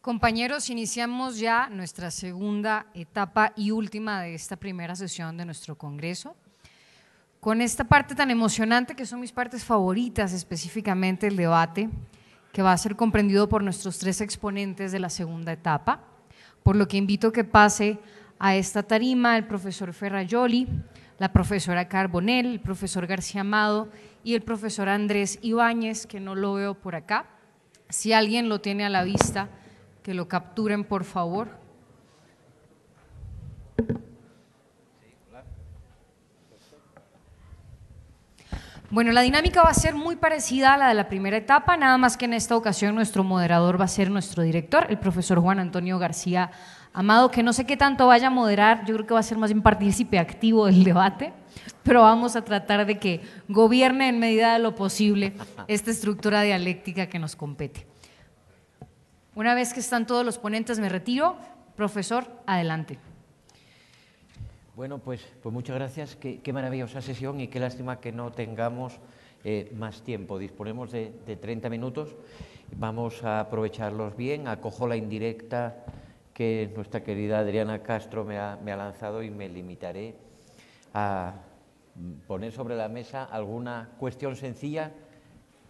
Compañeros, iniciamos ya nuestra segunda etapa y última de esta primera sesión de nuestro congreso. Con esta parte tan emocionante que son mis partes favoritas, específicamente el debate, que va a ser comprendido por nuestros tres exponentes de la segunda etapa, por lo que invito a que pase a esta tarima el profesor Ferrajoli, la profesora Carbonell, el profesor García Amado y el profesor Andrés Ibáñez, que no lo veo por acá. Si alguien lo tiene a la vista, que lo capturen, por favor. Bueno, la dinámica va a ser muy parecida a la de la primera etapa, nada más que en esta ocasión nuestro moderador va a ser nuestro director, el profesor Juan Antonio García Amado, que no sé qué tanto vaya a moderar, yo creo que va a ser más bien partícipe activo del debate, pero vamos a tratar de que gobierne en medida de lo posible esta estructura dialéctica que nos compete. Una vez que están todos los ponentes, me retiro. Profesor, adelante. Bueno, pues muchas gracias. Qué maravillosa sesión y qué lástima que no tengamos más tiempo. Disponemos de 30 minutos. Vamos a aprovecharlos bien. Acojo la indirecta que nuestra querida Adriana Castro me ha lanzado y me limitaré a poner sobre la mesa alguna cuestión sencilla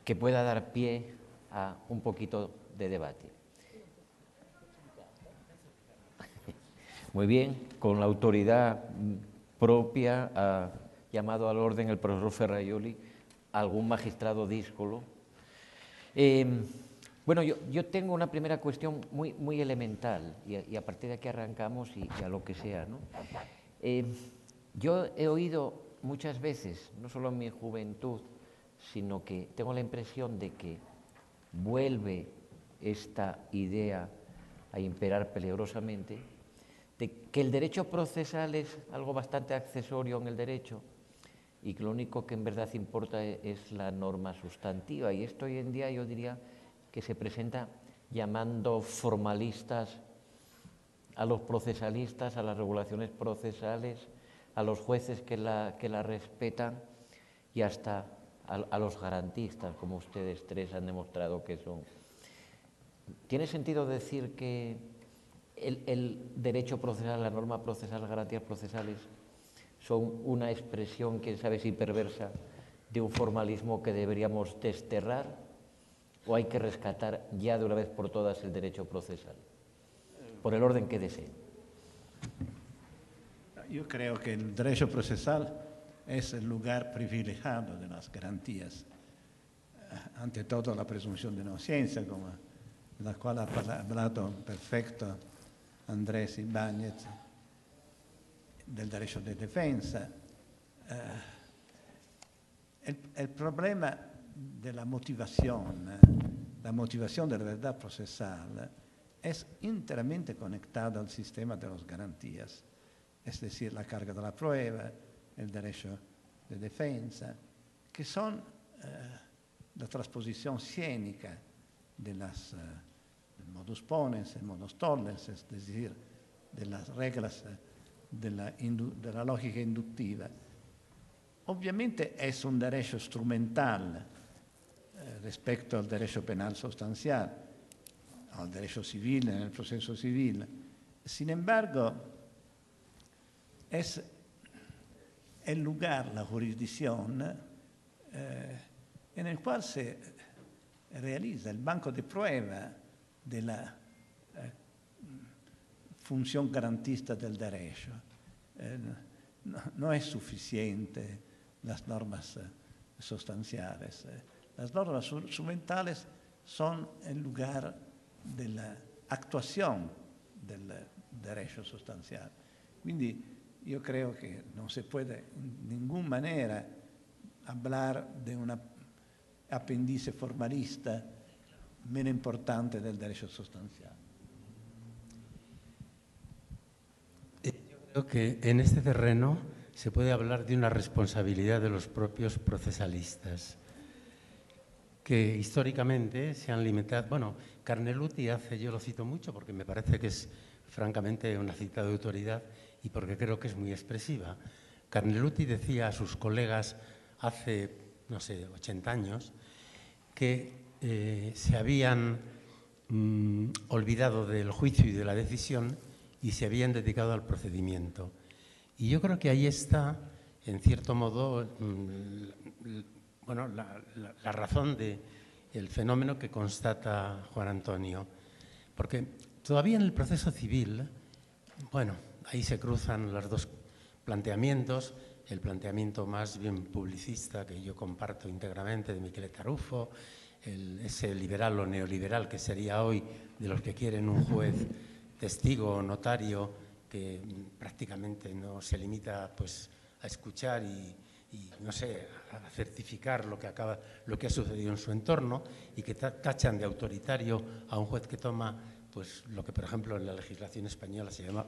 que pueda dar pie a un poquito de debate. Muy bien, con la autoridad propia ha llamado al orden el profesor Ferrajoli, algún magistrado díscolo. Bueno, yo tengo una primera cuestión muy elemental y a partir de aquí arrancamos y a lo que sea, ¿no? Yo he oído muchas veces, no solo en mi juventud, sino que tengo la impresión de que vuelve esta idea a imperar peligrosamente, de que el derecho procesal es algo bastante accesorio en el derecho y que lo único que en verdad importa es la norma sustantiva. Y esto hoy en día yo diría que se presenta llamando formalistas a los procesalistas, a las regulaciones procesales, a los jueces que la respetan y hasta a los garantistas, como ustedes tres han demostrado que son. ¿Tiene sentido decir que el derecho procesal, la norma procesal, las garantías procesales son una expresión, quién sabe si perversa, de un formalismo que deberíamos desterrar o hay que rescatar ya de una vez por todas el derecho procesal? Por el orden que deseen. Yo creo que el derecho procesal es el lugar privilegiado de las garantías. Ante todo la presunción de inocencia, como la cual ha hablado perfecto Andrés Ibáñez, del derecho de defensa. El problema de la motivación de la verdad procesal es íntimamente conectado al sistema de las garantías, es decir, la carga de la prueba, el derecho de defensa, que son la transposición escénica de las modus ponens, el modus tollens, es decir, de las reglas de la lógica inductiva. Obviamente es un derecho instrumental respecto al derecho penal sustancial, al derecho civil en el proceso civil. Sin embargo, es el lugar, la jurisdicción, en el cual se realiza el banco de prueba de la función garantista del derecho. No es suficiente las normas sustanciales. Las normas instrumentales son el lugar de la actuación del derecho sustancial. Quindi yo creo que no se puede de ninguna manera hablar de una apéndice formalista meno importante del derecho sustancial. Yo creo que en este terreno se puede hablar de una responsabilidad de los propios procesalistas, que históricamente se han limitado. Bueno, Carneluti yo lo cito mucho porque me parece que es francamente una cita de autoridad y porque creo que es muy expresiva. Carneluti decía a sus colegas hace, no sé, 80 años, que se habían olvidado del juicio y de la decisión y se habían dedicado al procedimiento. Y yo creo que ahí está, en cierto modo, bueno, la razón del fenómeno que constata Juan Antonio. Porque todavía en el proceso civil, bueno, ahí se cruzan los dos planteamientos, el planteamiento más bien publicista, que yo comparto íntegramente, de Michele Tarufo, ese liberal o neoliberal que sería hoy de los que quieren un juez testigo o notario que prácticamente no se limita pues, a escuchar y no sé, a certificar lo que ha sucedido en su entorno, y que tachan de autoritario a un juez que toma pues, lo que, por ejemplo, en la legislación española se llama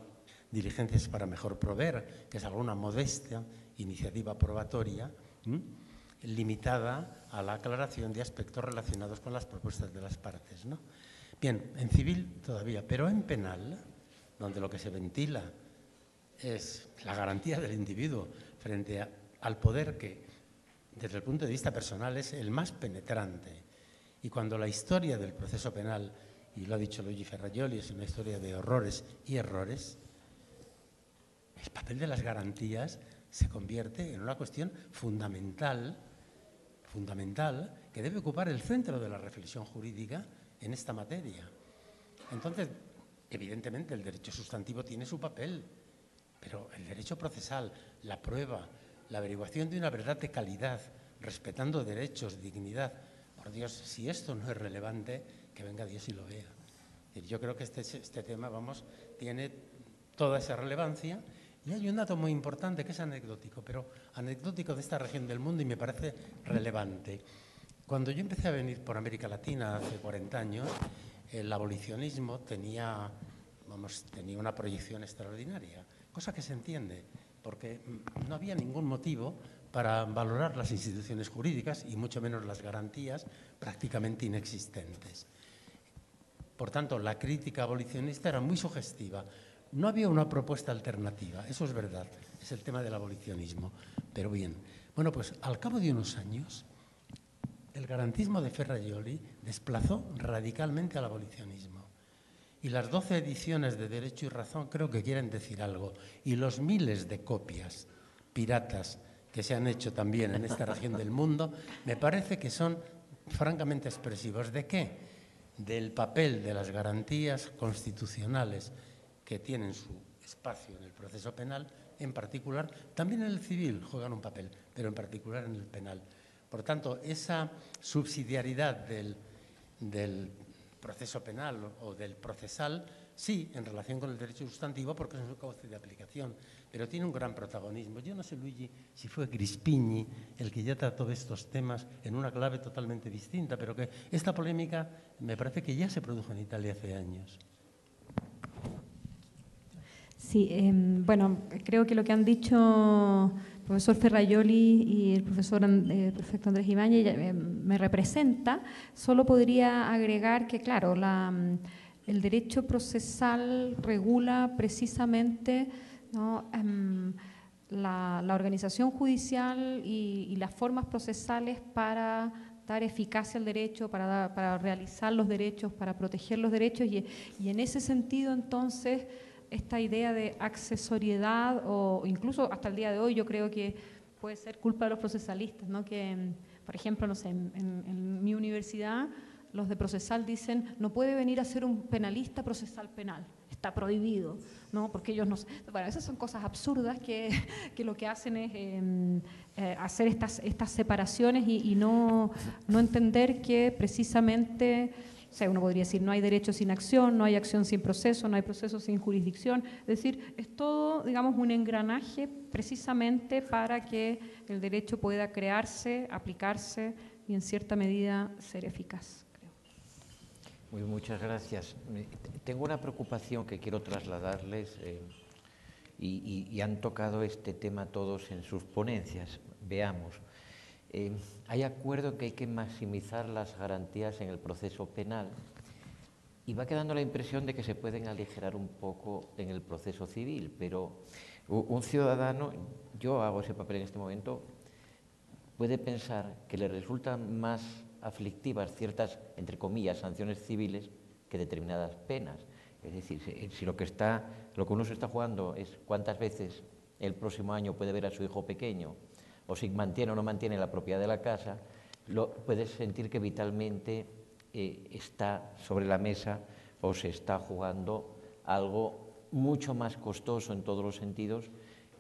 diligencias para mejor proveer, que es alguna modesta iniciativa probatoria limitada a la aclaración de aspectos relacionados con las propuestas de las partes, ¿no? Bien, en civil todavía, pero en penal, donde lo que se ventila es la garantía del individuo frente al poder que, desde el punto de vista personal, es el más penetrante. Y cuando la historia del proceso penal, y lo ha dicho Luigi Ferrajoli, es una historia de horrores y errores, el papel de las garantías se convierte en una cuestión fundamental que debe ocupar el centro de la reflexión jurídica en esta materia. Entonces, evidentemente, el derecho sustantivo tiene su papel, pero el derecho procesal, la prueba, la averiguación de una verdad de calidad, respetando derechos, dignidad. Por Dios, si esto no es relevante, que venga Dios y lo vea. Yo creo que este tema, vamos, tiene toda esa relevancia. Y hay un dato muy importante que es anecdótico, pero anecdótico de esta región del mundo y me parece relevante. Cuando yo empecé a venir por América Latina hace 40 años, el abolicionismo tenía una proyección extraordinaria, cosa que se entiende, porque no había ningún motivo para valorar las instituciones jurídicas y mucho menos las garantías prácticamente inexistentes. Por tanto, la crítica abolicionista era muy sugestiva. No había una propuesta alternativa, eso es verdad, es el tema del abolicionismo. Pero bien, bueno, pues al cabo de unos años, el garantismo de Ferrajoli desplazó radicalmente al abolicionismo. Y las 12 ediciones de Derecho y Razón creo que quieren decir algo. Y los miles de copias piratas que se han hecho también en esta región del mundo, me parece que son francamente expresivos. ¿De qué? Del papel de las garantías constitucionales que tienen su espacio en el proceso penal, en particular, también en el civil juegan un papel, pero en particular en el penal. Por tanto, esa subsidiariedad del proceso penal o del procesal, sí, en relación con el derecho sustantivo, porque es un cauce de aplicación, pero tiene un gran protagonismo. Yo no sé, Luigi, si fue Grispini el que ya trató de estos temas en una clave totalmente distinta, pero que esta polémica me parece que ya se produjo en Italia hace años. Sí, bueno, creo que lo que han dicho el profesor Ferrajoli y el profesor prefecto Andrés Ibáñez me representa. Solo podría agregar que, claro, el derecho procesal regula precisamente, ¿no?, la organización judicial y las formas procesales para dar eficacia al derecho, para realizar los derechos, para proteger los derechos y en ese sentido, entonces, esta idea de accesoriedad o incluso hasta el día de hoy yo creo que puede ser culpa de los procesalistas, ¿no? Que, por ejemplo, no sé, en mi universidad los de procesal dicen no puede venir a ser un penalista procesal penal, está prohibido, ¿no? Porque ellos no... Bueno, esas son cosas absurdas que lo que hacen es hacer estas separaciones y no entender que precisamente... O sea, uno podría decir, no hay derecho sin acción, no hay acción sin proceso, no hay proceso sin jurisdicción. Es decir, es todo, digamos, un engranaje precisamente para que el derecho pueda crearse, aplicarse y en cierta medida ser eficaz, creo. Muy, muchas gracias. Tengo una preocupación que quiero trasladarles y han tocado este tema todos en sus ponencias. Veamos. Hay acuerdo en que hay que maximizar las garantías en el proceso penal y va quedando la impresión de que se pueden aligerar un poco en el proceso civil, pero un ciudadano, yo hago ese papel en este momento, puede pensar que le resultan más aflictivas ciertas, entre comillas, sanciones civiles que determinadas penas. Es decir, si lo que uno se está jugando es cuántas veces el próximo año puede ver a su hijo pequeño, o si mantiene o no mantiene la propiedad de la casa, puedes sentir que vitalmente está sobre la mesa o se está jugando algo mucho más costoso en todos los sentidos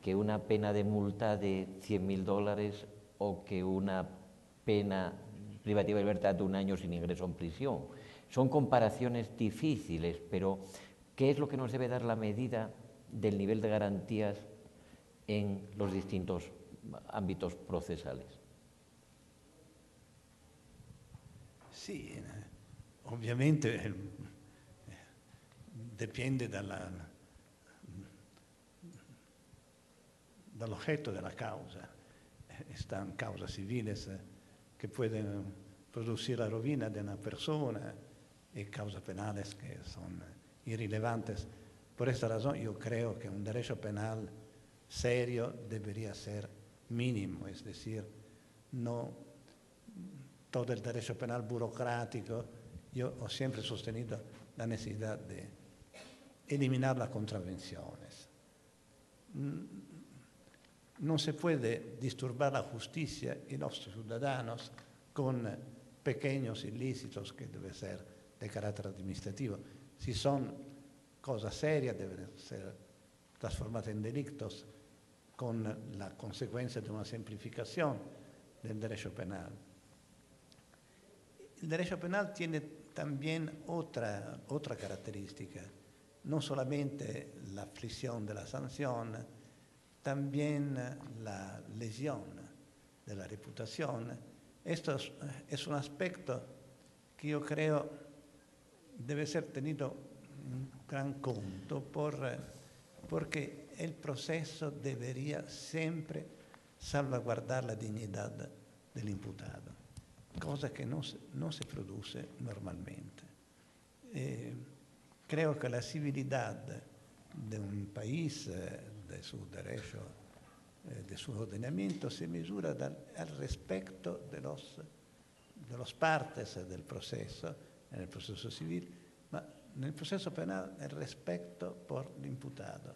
que una pena de multa de $100.000 o que una pena privativa de libertad de 1 año sin ingreso en prisión. Son comparaciones difíciles, pero ¿qué es lo que nos debe dar la medida del nivel de garantías en los distintos ámbitos procesales? Sì, ovviamente dipende dall'oggetto della causa. Están causas civiles que pueden producir la ruina de una persona y causas penales que son irrelevantes. Por esta razón yo creo que un derecho penal serio debería ser mínimo, es decir, no todo el derecho penal burocrático. Yo he siempre sostenido la necesidad de eliminar las contravenciones. No se puede disturbar la justicia y los ciudadanos con pequeños ilícitos que deben ser de carácter administrativo. Si son cosas serias, deben ser transformadas en delitos con la consecuencia de una simplificación del derecho penal. El derecho penal tiene también otra característica, no solamente la aflicción de la sanción, también la lesión de la reputación. Esto es un aspecto que yo creo debe ser tenido en gran conto porque el proceso debería siempre salvaguardar la dignidad del imputado, cosa que no se produce normalmente. Creo que la civilidad de un país, de su derecho, de su ordenamiento, se mesura al respecto de los partes del proceso, en el proceso civil, ma nel processo penale il rispetto per l'imputato.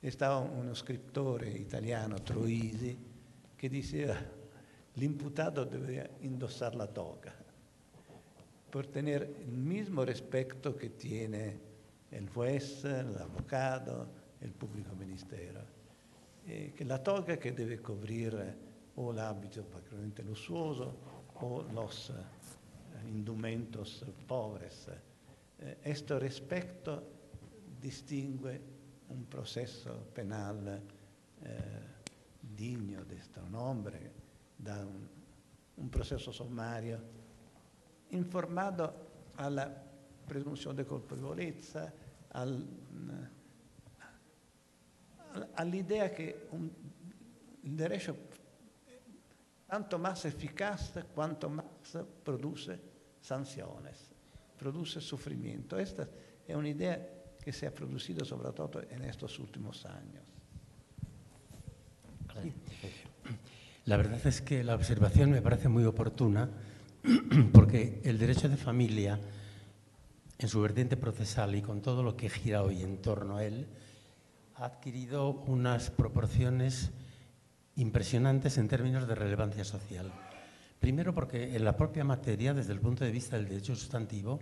Estaba uno scrittore italiano, Troisi, che diceva l'imputato deve indossare la toga per tenere il mismo rispetto che tiene il juez, l'avvocato, el público ministero, que la toga que debe cubrir o el hábito particularmente luxuoso o los indumentos pobres. Este respecto distingue un proceso penal digno de este nombre da un proceso sommario informado a la presunción de colpevolezza, all'idea che il derecho tanto más eficaz cuanto más produce sanciones, produce sufrimiento. Esta es una idea que se ha producido sobre todo en estos últimos años. La verdad es que la observación me parece muy oportuna porque el derecho de familia, en su vertiente procesal y con todo lo que gira hoy en torno a él, ha adquirido unas proporciones impresionantes en términos de relevancia social. Primero porque en la propia materia, desde el punto de vista del derecho sustantivo,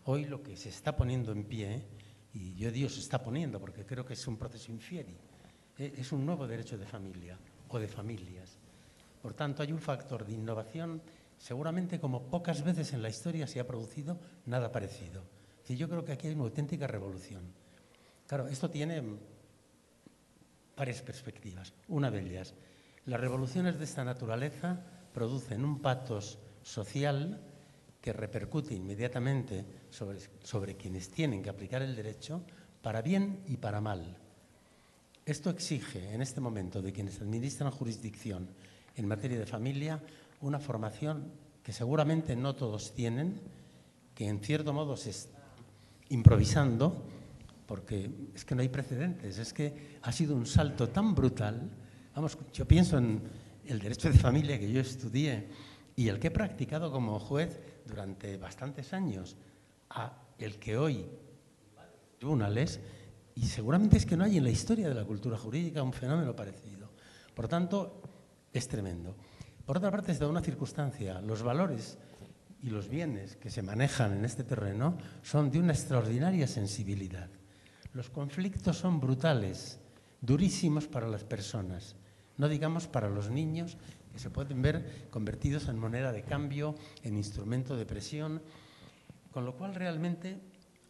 hoy lo que se está poniendo en pie, y yo digo se está poniendo porque creo que es un proceso infieri, es un nuevo derecho de familia o de familias. Por tanto, hay un factor de innovación seguramente como pocas veces en la historia se ha producido nada parecido. Es decir, yo creo que aquí hay una auténtica revolución. Claro, esto tiene varias perspectivas. Una de ellas, las revoluciones de esta naturaleza producen un patos social que repercute inmediatamente sobre quienes tienen que aplicar el derecho para bien y para mal. Esto exige en este momento de quienes administran jurisdicción en materia de familia una formación que seguramente no todos tienen, que en cierto modo se está improvisando, porque es que no hay precedentes, es que ha sido un salto tan brutal. Vamos, yo pienso en el derecho de familia que yo estudié y el que he practicado como juez durante bastantes años. a el que hoy tribunales, y seguramente es que no hay en la historia de la cultura jurídica un fenómeno parecido. Por tanto, es tremendo. Por otra parte, se da una circunstancia: los valores y los bienes que se manejan en este terreno son de una extraordinaria sensibilidad. Los conflictos son brutales, durísimos para las personas, no digamos para los niños, que se pueden ver convertidos en moneda de cambio, en instrumento de presión, con lo cual realmente,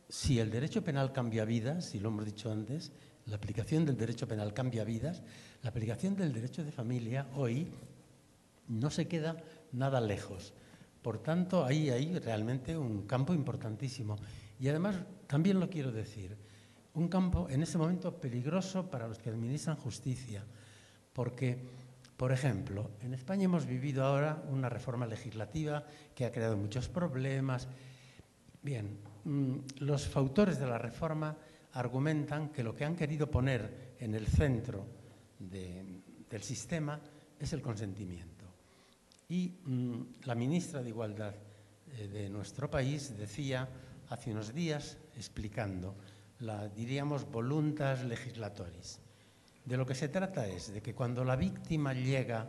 si el derecho penal cambia vidas, si lo hemos dicho antes, la aplicación del derecho penal cambia vidas, la aplicación del derecho de familia hoy no se queda nada lejos. Por tanto, hay realmente un campo importantísimo. Y además, también lo quiero decir, un campo en ese momento peligroso para los que administran justicia, porque, por ejemplo, en España hemos vivido ahora una reforma legislativa que ha creado muchos problemas. Bien, los fautores de la reforma argumentan que lo que han querido poner en el centro del sistema es el consentimiento. Y la ministra de Igualdad de nuestro país decía hace unos días, explicando la, diríamos, voluntas legislatoris. De lo que se trata es de que cuando la víctima llega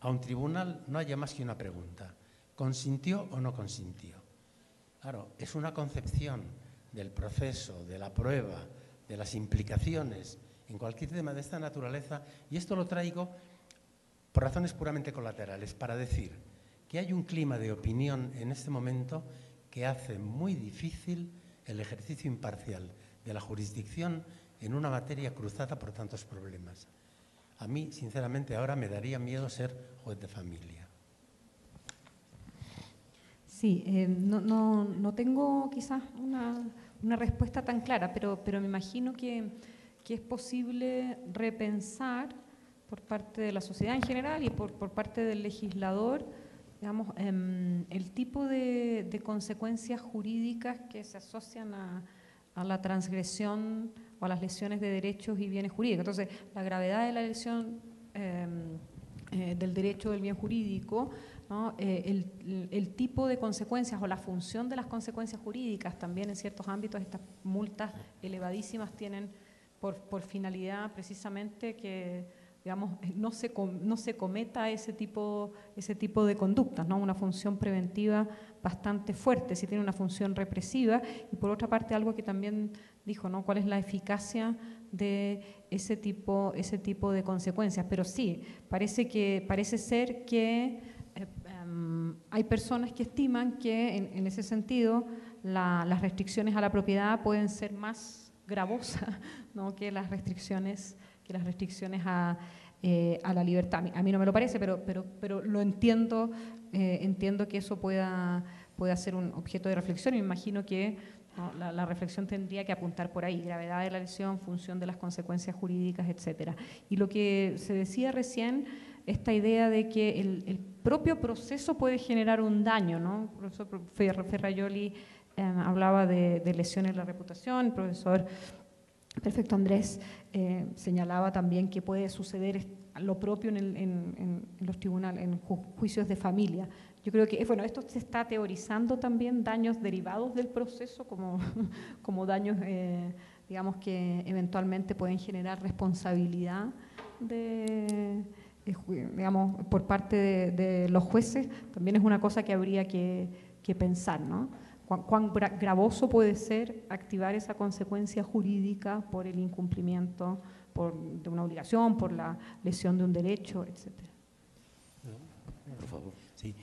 a un tribunal no haya más que una pregunta: ¿consintió o no consintió? Claro, es una concepción del proceso, de la prueba, de las implicaciones en cualquier tema de esta naturaleza, y esto lo traigo por razones puramente colaterales, para decir que hay un clima de opinión en este momento que hace muy difícil el ejercicio imparcial de la jurisdicción en una materia cruzada por tantos problemas. A mí, sinceramente, ahora me daría miedo ser juez de familia. Sí, no tengo quizás una respuesta tan clara, pero me imagino que es posible repensar por parte de la sociedad en general y por parte del legislador, digamos, el tipo de consecuencias jurídicas que se asocian a la transgresión o a las lesiones de derechos y bienes jurídicos. Entonces, la gravedad de la lesión del derecho del bien jurídico, ¿no? El tipo de consecuencias o la función de las consecuencias jurídicas también en ciertos ámbitos. Estas multas elevadísimas tienen por finalidad precisamente que, digamos, no se cometa ese tipo de conductas, ¿no? Una función preventiva bastante fuerte, si tiene una función represiva. Y por otra parte, algo que también dijo, ¿no? ¿Cuál es la eficacia de ese tipo de consecuencias? Pero sí, parece ser que hay personas que estiman que en ese sentido las restricciones a la propiedad pueden ser más gravosas, ¿no? que las restricciones a la libertad. A mí no me lo parece, pero lo entiendo, entiendo que eso pueda ser un objeto de reflexión, y me imagino que, ¿no? la reflexión tendría que apuntar por ahí: gravedad de la lesión, función de las consecuencias jurídicas, etcétera. Y lo que se decía recién, esta idea de que el propio proceso puede generar un daño, ¿no? El profesor Ferrajoli hablaba de lesiones de la reputación, el profesor Perfecto Andrés señalaba también que puede suceder lo propio en los tribunales, en juicios de familia. Yo creo que, bueno, esto se está teorizando también, daños derivados del proceso, como daños, digamos, que eventualmente pueden generar responsabilidad digamos, por parte de los jueces. También es una cosa que habría que pensar, ¿no? ¿Cuán gravoso puede ser activar esa consecuencia jurídica por el incumplimiento de una obligación, por la lesión de un derecho, etcétera? Por favor. Sí.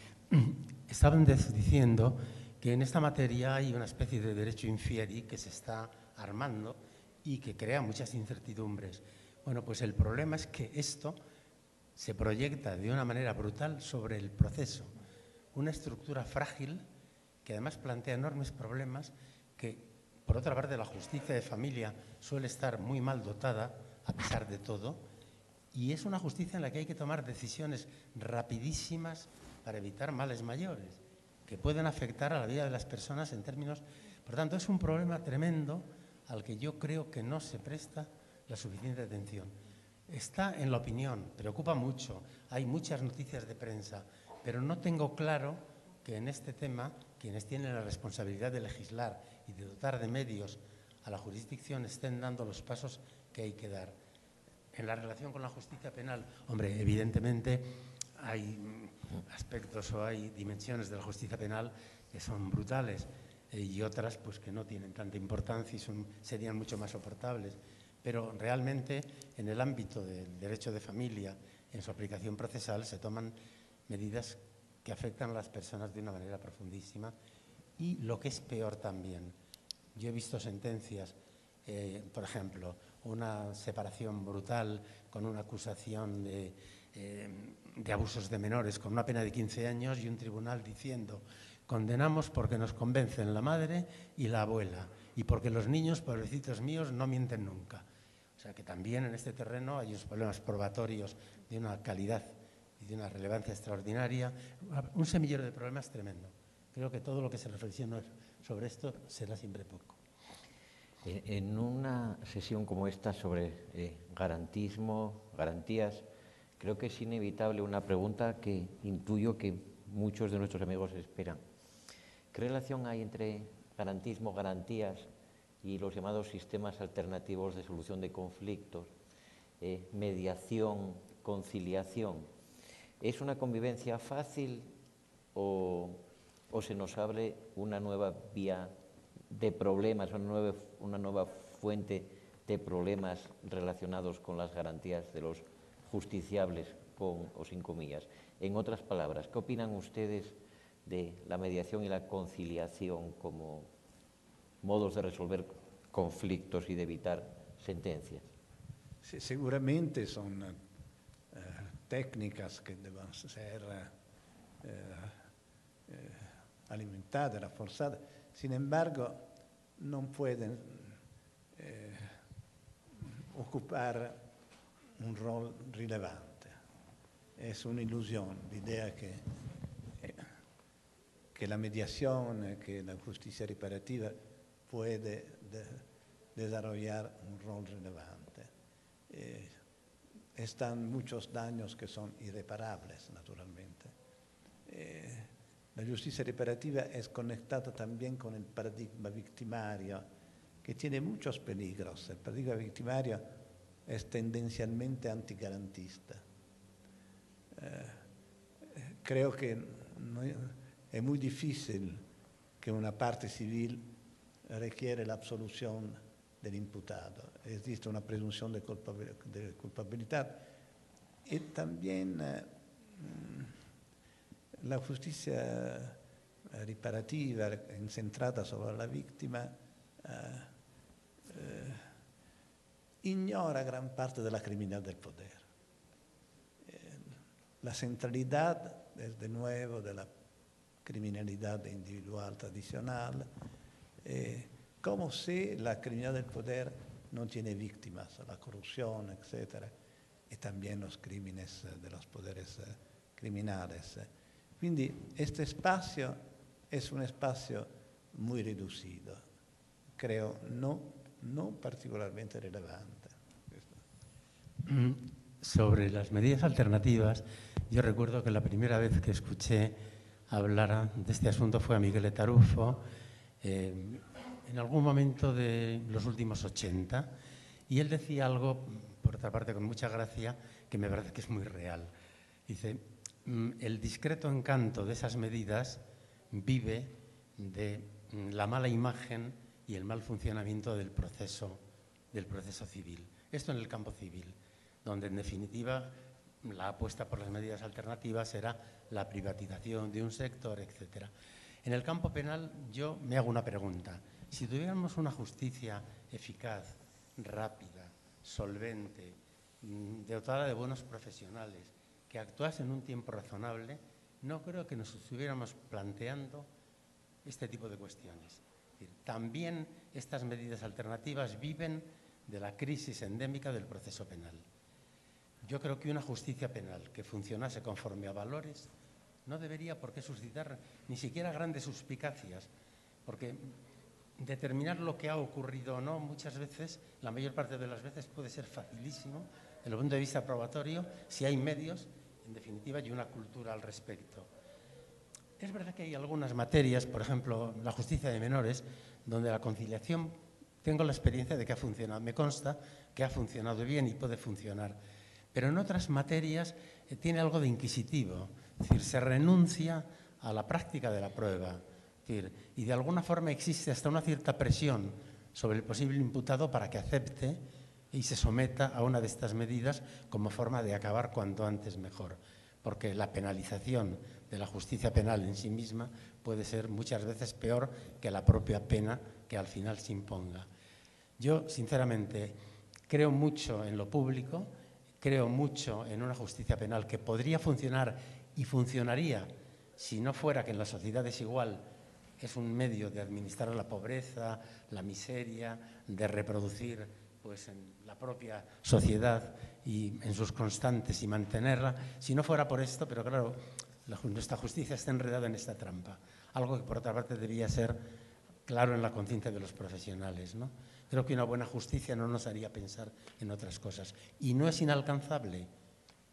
Estaban diciendo que en esta materia hay una especie de derecho infieri que se está armando y que crea muchas incertidumbres. Bueno, pues el problema es que esto se proyecta de una manera brutal sobre el proceso, una estructura frágil que además plantea enormes problemas, que, por otra parte, la justicia de familia suele estar muy mal dotada, a pesar de todo, y es una justicia en la que hay que tomar decisiones rapidísimas para evitar males mayores, que pueden afectar a la vida de las personas en términos... Por tanto, es un problema tremendo al que yo creo que no se presta la suficiente atención. Está en la opinión, preocupa mucho, hay muchas noticias de prensa, pero no tengo claro que en este tema quienes tienen la responsabilidad de legislar y de dotar de medios a la jurisdicción estén dando los pasos que hay que dar. En la relación con la justicia penal, hombre, evidentemente hay aspectos o hay dimensiones de la justicia penal que son brutales y otras pues que no tienen tanta importancia y serían mucho más soportables. Pero realmente en el ámbito del derecho de familia, en su aplicación procesal, se toman medidas que afectan a las personas de una manera profundísima y lo que es peor también. Yo he visto sentencias, por ejemplo, una separación brutal con una acusación de abusos de menores con una pena de 15 años y un tribunal diciendo condenamos porque nos convencen la madre y la abuela y porque los niños, pobrecitos míos, no mienten nunca. O sea que también en este terreno hay unos problemas probatorios de una calidad y de una relevancia extraordinaria, un semillero de problemas tremendo. Creo que todo lo que se reflexiona sobre esto será siempre poco. En una sesión como esta sobre garantismo, garantías, creo que es inevitable una pregunta que intuyo que muchos de nuestros amigos esperan. ¿Qué relación hay entre garantismo, garantías y los llamados sistemas alternativos de solución de conflictos, mediación, conciliación? ¿Es una convivencia fácil o se nos abre una nueva vía de problemas, una nueva fuente de problemas relacionados con las garantías de los justiciables, con o sin comillas? En otras palabras, ¿qué opinan ustedes de la mediación y la conciliación como modos de resolver conflictos y de evitar sentencias? Sí, seguramente son técnicas que deben ser alimentadas, reforzadas. Sin embargo, no pueden ocupar un rol relevante. Es una ilusión la idea que la mediación, que la justicia reparativa puede desarrollar un rol relevante. Están muchos daños que son irreparables, naturalmente. La justicia reparativa es conectada también con el paradigma victimario, que tiene muchos peligros. El paradigma victimario es tendencialmente antigarantista. Creo que es muy difícil que una parte civil requiere la absolución del imputado. Existe una presunción de culpabilidad y también la justicia reparativa centrada sobre la víctima ignora gran parte de la criminalidad del poder. La centralidad es de nuevo de la criminalidad individual tradicional, como si la criminalidad del poder no tiene víctimas, la corrupción, etc. Y también los crímenes de los poderes criminales. Quindi este espacio es un espacio muy reducido, creo no particularmente relevante. Sobre las medidas alternativas, yo recuerdo que la primera vez que escuché hablar de este asunto fue a Miguel Tarufo, en algún momento de los últimos 80, y él decía algo, por otra parte con mucha gracia, que me parece que es muy real. Dice, el discreto encanto de esas medidas vive de la mala imagen y el mal funcionamiento del proceso civil. Esto en el campo civil, donde en definitiva la apuesta por las medidas alternativas será la privatización de un sector, etc. En el campo penal yo me hago una pregunta. Si tuviéramos una justicia eficaz, rápida, solvente, dotada de buenos profesionales, que actuase en un tiempo razonable, no creo que nos estuviéramos planteando este tipo de cuestiones. Es decir, también estas medidas alternativas viven de la crisis endémica del proceso penal. Yo creo que una justicia penal que funcionase conforme a valores no debería por qué suscitar ni siquiera grandes suspicacias, porque determinar lo que ha ocurrido o no muchas veces, la mayor parte de las veces, puede ser facilísimo desde el punto de vista probatorio si hay medios, en definitiva, y una cultura al respecto. Es verdad que hay algunas materias, por ejemplo, la justicia de menores, donde la conciliación, tengo la experiencia de que ha funcionado, me consta que ha funcionado bien y puede funcionar, pero en otras materias tiene algo de inquisitivo, es decir, se renuncia a la práctica de la prueba, es decir, y de alguna forma existe hasta una cierta presión sobre el posible imputado para que acepte y se someta a una de estas medidas como forma de acabar cuanto antes mejor, porque la penalización de la justicia penal en sí misma puede ser muchas veces peor que la propia pena que al final se imponga. Yo, sinceramente, creo mucho en lo público, creo mucho en una justicia penal que podría funcionar y funcionaría si no fuera que en la sociedad desigual es un medio de administrar la pobreza, la miseria, de reproducir pues, en la propia sociedad y en sus constantes y mantenerla. Si no fuera por esto, pero claro, nuestra justicia está enredada en esta trampa, algo que por otra parte debía ser claro en la conciencia de los profesionales, ¿no? Creo que una buena justicia no nos haría pensar en otras cosas y no es inalcanzable.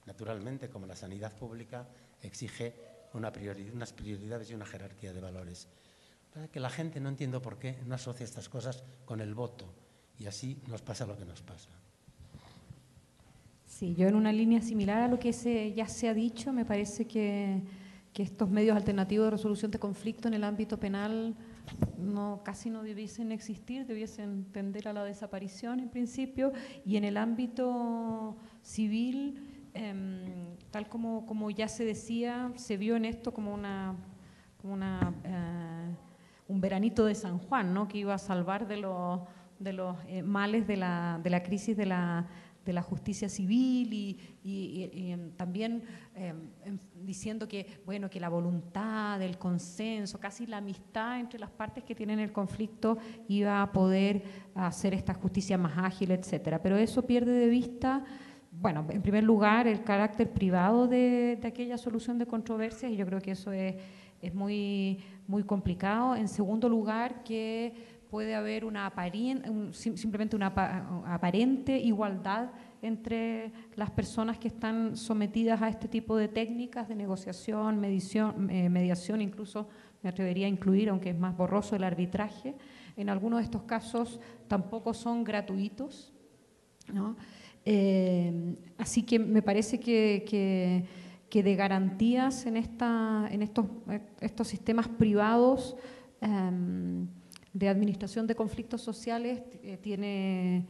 Naturalmente, como la sanidad pública exige unas prioridades y una jerarquía de valores. Para que la gente, no entiendo por qué, no asocia estas cosas con el voto y así nos pasa lo que nos pasa. Sí, yo en una línea similar a lo que ya se ha dicho, me parece que estos medios alternativos de resolución de conflicto en el ámbito penal casi no debiesen existir, debiesen tender a la desaparición en principio, y en el ámbito civil, tal como ya se decía, se vio en esto como un veranito de San Juan, ¿no? Que iba a salvar de los males de la crisis de la justicia civil y también diciendo que, bueno, que la voluntad, el consenso, casi la amistad entre las partes que tienen el conflicto iba a poder hacer esta justicia más ágil, etcétera. Pero eso pierde de vista, bueno, en primer lugar, el carácter privado de aquella solución de controversias, y yo creo que eso es muy, muy complicado. En segundo lugar, que puede haber simplemente una aparente igualdad entre las personas que están sometidas a este tipo de técnicas de negociación, mediación, incluso me atrevería a incluir, aunque es más borroso, el arbitraje. En algunos de estos casos tampoco son gratuitos, ¿no? Así que me parece que de garantías en estos sistemas privados de administración de conflictos sociales tiene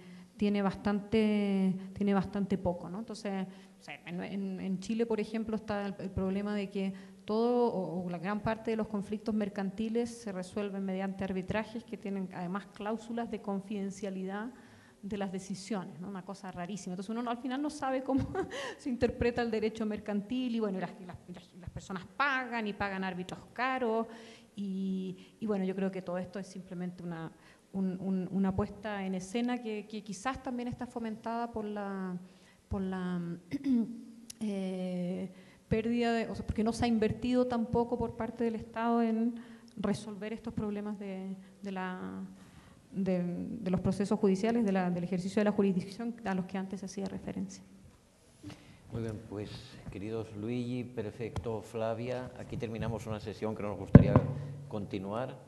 bastante poco, ¿no? Entonces, o sea, en Chile, por ejemplo, está el problema de que todo o la gran parte de los conflictos mercantiles se resuelven mediante arbitrajes que tienen además cláusulas de confidencialidad de las decisiones, ¿no? Una cosa rarísima. Entonces uno al final no sabe cómo se interpreta el derecho mercantil y bueno, las personas pagan y pagan árbitros caros y bueno, yo creo que todo esto es simplemente una puesta en escena que quizás también está fomentada por la pérdida o sea, porque no se ha invertido tampoco por parte del Estado en resolver estos problemas de los procesos judiciales, del ejercicio de la jurisdicción a los que antes se hacía referencia. Muy bien, pues queridos Luigi, Perfecto, Flavia, aquí terminamos una sesión que nos gustaría continuar.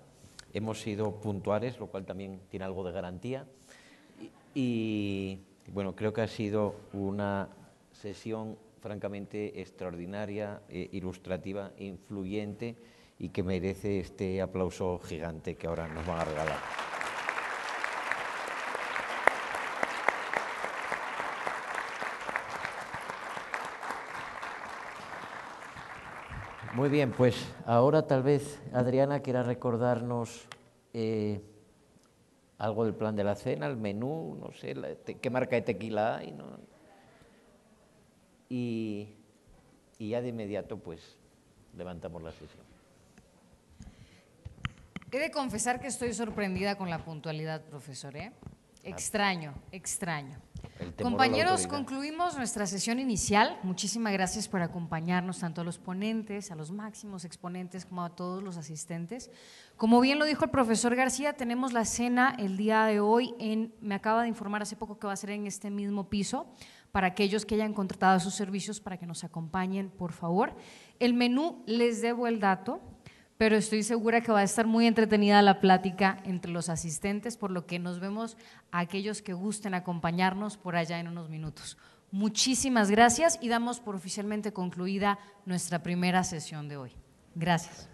Hemos sido puntuales, lo cual también tiene algo de garantía. Y bueno, creo que ha sido una sesión francamente extraordinaria, ilustrativa, influyente y que merece este aplauso gigante que ahora nos van a regalar. Muy bien, pues ahora tal vez Adriana quiera recordarnos algo del plan de la cena, el menú, no sé, qué marca de tequila hay, ¿no? Y ya de inmediato pues levantamos la sesión. He de confesar que estoy sorprendida con la puntualidad, profesor, ¿eh? Extraño. Compañeros, concluimos nuestra sesión inicial. Muchísimas gracias por acompañarnos, tanto a los ponentes, a los máximos exponentes, como a todos los asistentes. Como bien lo dijo el profesor García, tenemos la cena el día de hoy me acaba de informar hace poco que va a ser en este mismo piso, para aquellos que hayan contratado sus servicios, para que nos acompañen, por favor. El menú, les debo el dato, pero estoy segura que va a estar muy entretenida la plática entre los asistentes, por lo que nos vemos a aquellos que gusten acompañarnos por allá en unos minutos. Muchísimas gracias y damos por oficialmente concluida nuestra primera sesión de hoy. Gracias.